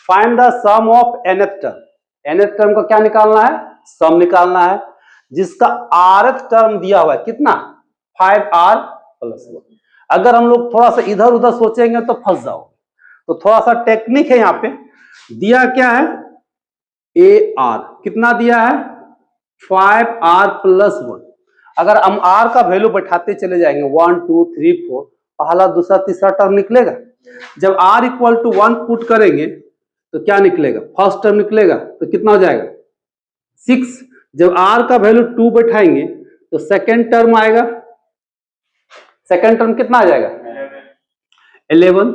Find the sum of nth term. nth term का क्या निकालना है? सम निकालना है, जिसका rth टर्म दिया हुआ है कितना? 5r plus 1। अगर हम लोग थोड़ा सा इधर उधर सोचेंगे तो फंस जाओ, तो थोड़ा सा टेक्निक है। यहाँ पे दिया क्या है? ar कितना दिया है? 5r plus 1। अगर हम r का वैल्यू बैठाते चले जाएंगे 1 2 3 4, पहला दूसरा तीसरा टर्म निकलेगा। जब r इक्वल टू 1 पुट करेंगे तो क्या निकलेगा? फर्स्ट टर्म निकलेगा, तो कितना हो जाएगा? 6। जब r का वैल्यू 2 बैठाएंगे तो सेकेंड टर्म आएगा। सेकेंड टर्म कितना आ जाएगा? 11।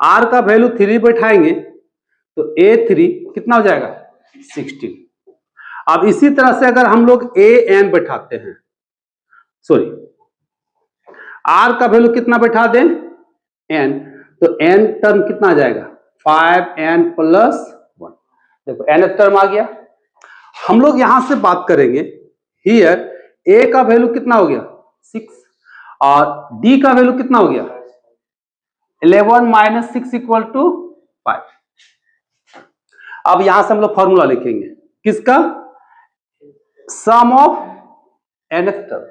r का वैल्यू 3 बैठाएंगे तो a3 कितना हो जाएगा? 16। अब इसी तरह से अगर हम लोग an बैठाते हैं, सॉरी r का वैल्यू कितना बैठा दें? n, तो n टर्म कितना आ जाएगा? 5n plus 1। देखो n टर्म आ गया। हम लोग यहां से बात करेंगे, हियर a का वैल्यू कितना हो गया? 6 और d का वैल्यू कितना हो गया? 11 माइनस 6 इक्वल टू 5। अब यहां से हम लोग फॉर्मूला लिखेंगे किसका? Sum of nth term.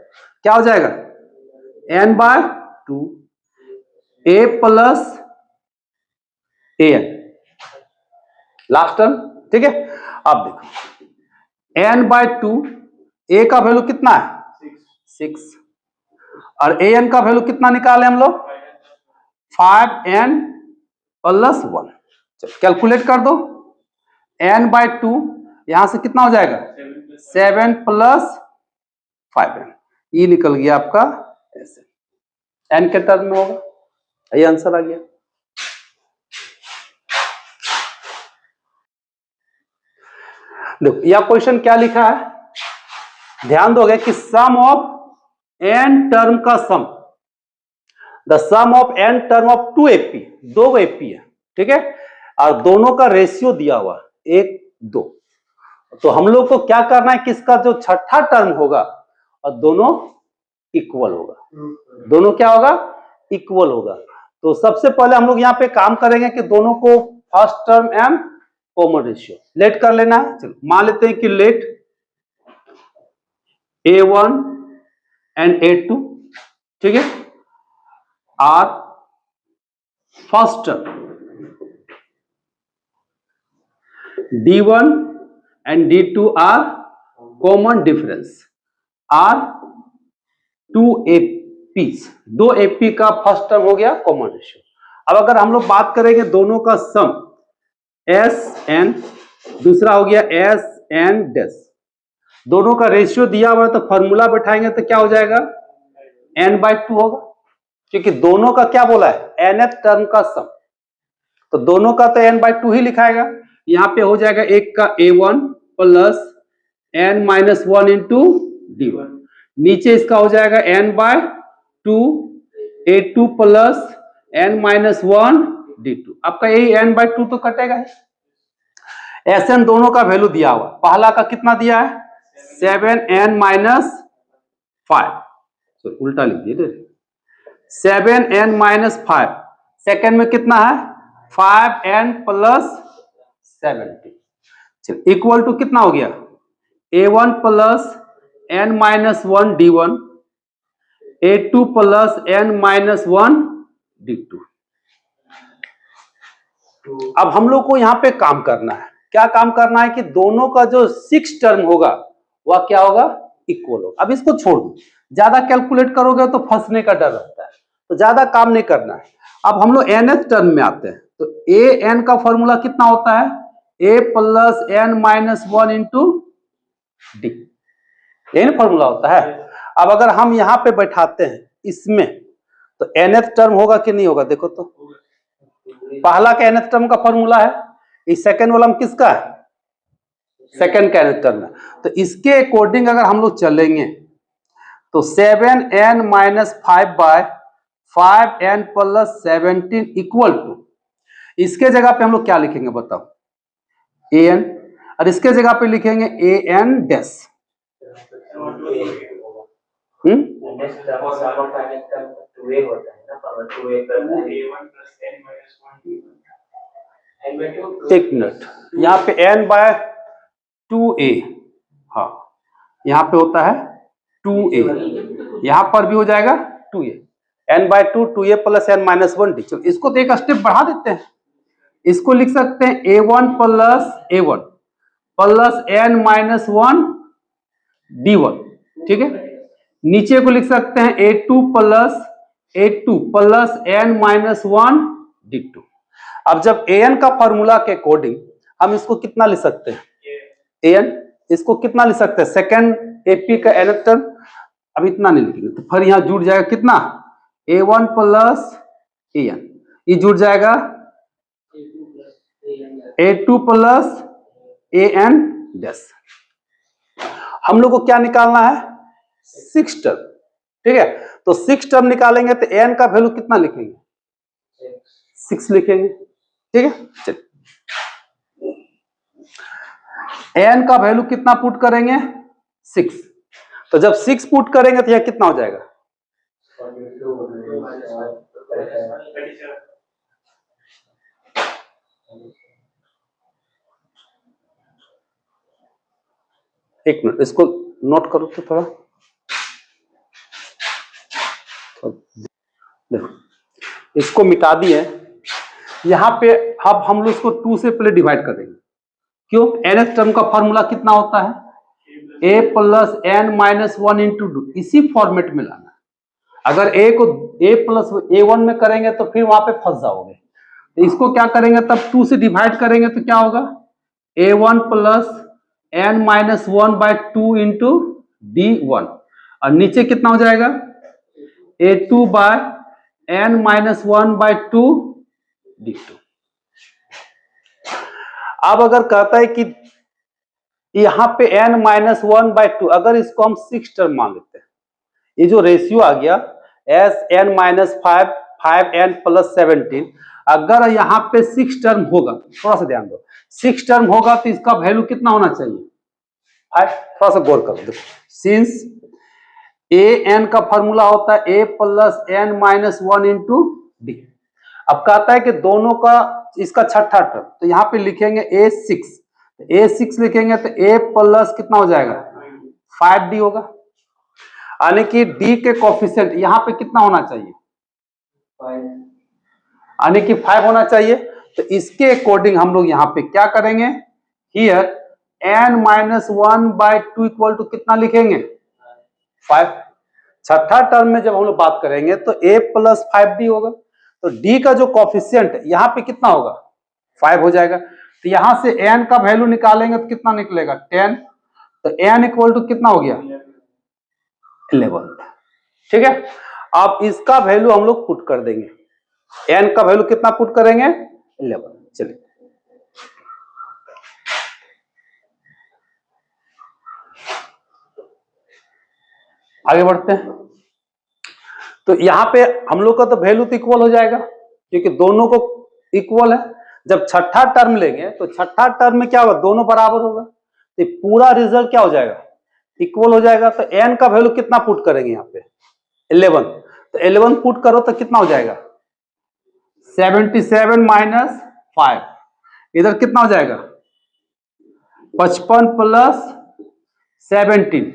क्या हो जाएगा? n by 2 a plus an last term. ठीक है, अब देखो n बाय 2, a का वैल्यू कितना है? 6 और an का वैल्यू कितना निकाले हम लोग? 5n plus 1। चलो कैलकुलेट कर दो। n बाय 2 यहां से कितना हो जाएगा? 7 प्लस 5n, ये निकल गया आपका ऐसे, n के टर्म में होगा। ये आंसर आ गया। देखो यह क्वेश्चन क्या लिखा है, ध्यान दोगे कि सम ऑफ n टर्म का sum, the sum of n term of 2 AP, 2 AP है, ठीक है, और दोनों का रेशियो दिया हुआ 1 2। तो हम लोग को क्या करना है कि इसका जो छठा टर्म होगा और दोनों इक्वल होगा, दोनों क्या होगा? इक्वल होगा। तो सबसे पहले हम लोग यहाँ पे काम करेंगे कि दोनों को first term M common ratio let कर लेना है। चलो मान लेते हैं कि लेट a1 एंड a2, ठीक है, are first term, d1 and d2 are common difference, are 2 APs, 2 AP का फर्स्ट टर्म हो गया कॉमन रेशियो। अब अगर हम लोग बात करेंगे दोनों का सम SN, दूसरा हो गया SN डैश, दोनों का रेशियो दिया हुआ है तो फॉर्मूला बैठाएंगे तो क्या हो जाएगा? n बाय 2 होगा, क्योंकि दोनों का क्या बोला है? nth टर्म का सम, तो दोनों का तो n बाय 2 ही लिखाएगा। यहां पे हो जाएगा एक का a1 plus n minus 1 into d1, नीचे इसका हो जाएगा n by 2 a2 plus n minus 1 d2। आपका यही n बाय 2 तो कटेगा है। Sn दोनों का वैल्यू दिया हुआ, पहला का कितना दिया है? 7n माइनस 5, तो उल्टा लिख दिए, 7n माइनस 5। सेकेंड में कितना है? 5n plus 70। चलिए इक्वल टू कितना हो गया? a1 plus n minus 1 d1, a2 plus n minus 1 d2। अब हम लोग को यहां पे काम करना है, क्या काम करना है कि दोनों का जो 6 टर्म होगा वह क्या होगा? इक्वल होगा। अब इसको छोड़ दो, ज्यादा कैलकुलेट करोगे तो फंसने का डर रहता है, तो ज्यादा काम नहीं करना है। अब हम लोग nth टर्म में आते हैं, तो an का फॉर्मूला कितना होता है? a plus n minus 1 into D, यही फॉर्मूला होता है। अब अगर हम यहां पे बैठाते हैं इसमें, तो nth टर्म होगा कि नहीं होगा? देखो तो पहला का nth टर्म का फॉर्मूला है, इस सेकंड वाला किसका है? सेकंड का nth टर्म है। तो इसके अकॉर्डिंग अगर हम लोग चलेंगे तो 7n minus 5 by 5n plus 17 equal to, इसके जगह पे हम लोग क्या लिखेंगे बताओ? an, और इसके जगह पे लिखेंगे an डैश। एक मिनट, यहाँ पे n/2a, हाँ यहाँ पे होता है 2a, यहाँ पर भी हो जाएगा 2a, n/2 2a plus n-1d। चलो इसको तो एक स्टेप बढ़ा देते हैं, इसको लिख सकते हैं a1 plus a1 plus n-1d1, ठीक है। नीचे को लिख सकते हैं a2 प्लस n-1d2। अब जब an का फॉर्मूला के अकॉर्डिंग हम इसको कितना लिख सकते हैं, an इसको कितना लिख सकते हैं, सेकेंड एपी का nth टर्म, अब इतना नहीं लिखेंगे तो फिर यहां जुड़ जाएगा कितना, a1 प्लस an, ये जुड़ जाएगा a2 प्लस an डैश। हम लोग को क्या निकालना है, 6 टर्म, ठीक है। तो 6 टर्म निकालेंगे तो an का वैल्यू कितना लिखेंगे, 6 लिखेंगे, ठीक है। चलिए n का वैल्यू कितना पुट करेंगे, 6। तो जब 6 पुट करेंगे तो यह कितना हो जाएगा, एक मिनट इसको नोट करो तो थोड़ा, देखो इसको मिटा दिए, यहां पे अब हम लोग इसको 2 से पहले डिवाइड करेंगे, क्यों, nth टर्म का फॉर्मूला कितना होता है, a प्लस n-1 इंटू 2, इसी फॉर्मेट में लाना। अगर a को a प्लस a1 में करेंगे तो फिर वहां पे फंस जाओगे, तो इसको क्या करेंगे, तब 2 से डिवाइड करेंगे तो क्या होगा, a1 plus n-1/2 into d1, और नीचे कितना हो जाएगा, a2 बाय n-1/2 d2। अब अगर कहता है कि यहां पे n-1/2, अगर इसको हम 6 टर्म मान लेते हैं, ये जो रेशियो आ गया Sn-5 5n प्लस 17, अगर यहाँ पे 6 टर्म होगा, थोड़ा सा ध्यान दो, 6 टर्म होगा तो इसका वैल्यू कितना होना चाहिए, 5। थोड़ा सा गौर करो, देखो सिंस an का फॉर्मूला होता है a plus n-1 into D. अब कहता है कि दोनों का इसका छठा टर्म, तो यहाँ पे लिखेंगे a6, a6 लिखेंगे तो a प्लस कितना हो जाएगा, 5d होगा, यानी कि d के कोफिशिएंट यहाँ पे कितना होना चाहिए, 5, यानी कि 5 होना चाहिए। तो इसके अकॉर्डिंग हम लोग यहाँ पे क्या करेंगे, हियर n-1/2 इक्वल टू कितना लिखेंगे, 5। छठा टर्म में जब हम लोग बात करेंगे तो a प्लस 5d होगा, तो d का जो कोफिशिएंट यहाँ पे कितना होगा, 5 हो जाएगा। तो यहां से n का वैल्यू निकालेंगे तो कितना निकलेगा, 10, तो n इक्वल टू कितना हो गया, 11, ठीक है। अब इसका वैल्यू हम लोग पुट कर देंगे, n का वैल्यू कितना पुट करेंगे, 11। चलिए आगे बढ़ते हैं। तो यहां पे हम लोग का तो वैल्यू तो इक्वल हो जाएगा, क्योंकि दोनों को इक्वल है। जब छठा टर्म लेंगे तो छठा टर्म में क्या होगा, दोनों बराबर होगा, तो पूरा रिजल्ट क्या हो जाएगा, इक्वल हो जाएगा। तो n का वैल्यू कितना पुट करेंगे यहाँ पे, 11, तो 11 पुट करो तो कितना हो जाएगा, 77 माइनस 5, इधर कितना हो जाएगा, 55 प्लस 17,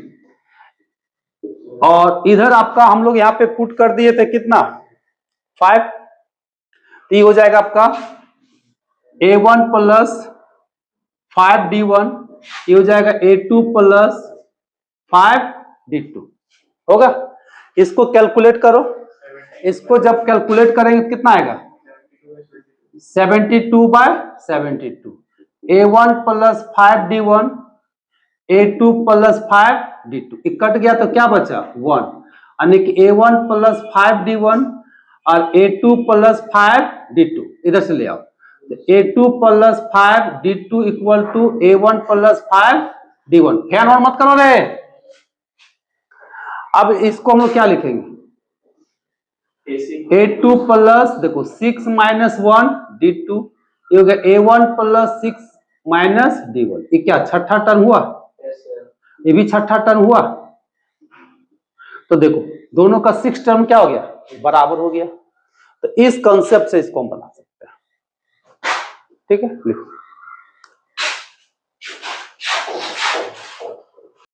और इधर आपका हम लोग यहाँ पे पुट कर दिए थे कितना, 5, तो ये हो जाएगा आपका a1 प्लस 5d1, ये हो जाएगा a2 प्लस 5d2 होगा। इसको कैलकुलेट करो, इसको जब कैलकुलेट करेंगे तो कितना आएगा, 72/72, a1 plus 5d1 a2 plus 5d2, cut गया तो क्या बचा, 1, यानी कि a1 प्लस 5d1 और a2 प्लस 5d2 इधर से ले आओ, तो a2 plus 5d2 equal to a1 plus 5d1। फैन और मत करो रे। अब इसको हम लोग क्या लिखेंगे, a2 प्लस, देखो 6 माइनस 1 d2, ये हो गया a1 प्लस 6 माइनस d1, ये क्या छठा टर्म हुआ, ये भी छठा टर्म हुआ। तो देखो दोनों का 6 टर्म क्या हो गया, बराबर हो गया। तो इस कंसेप्ट से इसको हम बना सकते हैं। ठीक है, लिखो।